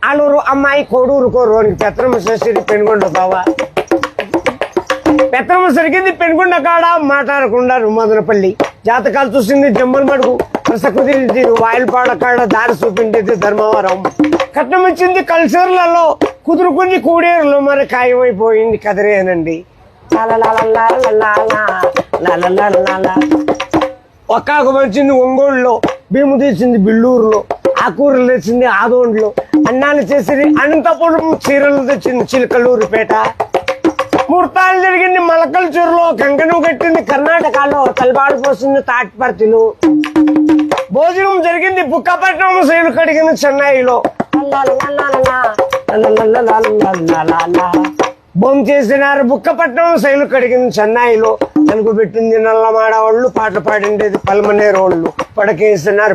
ఆలూరు అమ్మాయి కోడూరు కోరునికి పెత్తనమ్మ సరిసింది పెనుగొండ బావ. పెత్తనమ్మ సరికింది పెనుగొండ కాడ మాట్లాడకుండా మదనపల్లి. జాతకాలు చూసింది జమ్మల మడుగు. రస కుదిరింది వాయిల్పాడ కాడ దారి చూపించేది ధర్మవరం. కట్నం ఇచ్చింది కల్చర్లలో కుదురుకుంది కూడేరులో మరి ఖాయమైపోయింది కదిరేనండి. ఒక్కాకు వచ్చింది ఒంగోలులో, భీము తీసింది బిల్లూరులో, ఆకూరలు తెచ్చింది ఆదోండ్లో, అన్నాలు చేసింది అనంతపురం, చీరలు తెచ్చింది చిలకలూరుపేట. ముహూర్తాలు జరిగింది మలకల్చూరులో, కంకణం కట్టింది కర్ణాటకలో, తలబాడు పోసింది తాటిపర్తిలో. భోజనం జరిగింది బుక్కపట్నం, శైలు కడిగింది చెన్నైలో. బొమ్మ చేసినారు బుక్కపట్నం, శైలు కడిగింది చెన్నైలో. తెలుగు పెట్టింది నల్లమాడ వాళ్ళు, పాటలు పాడిండేది పల్మనేరు వాళ్ళు. పడకేసినారు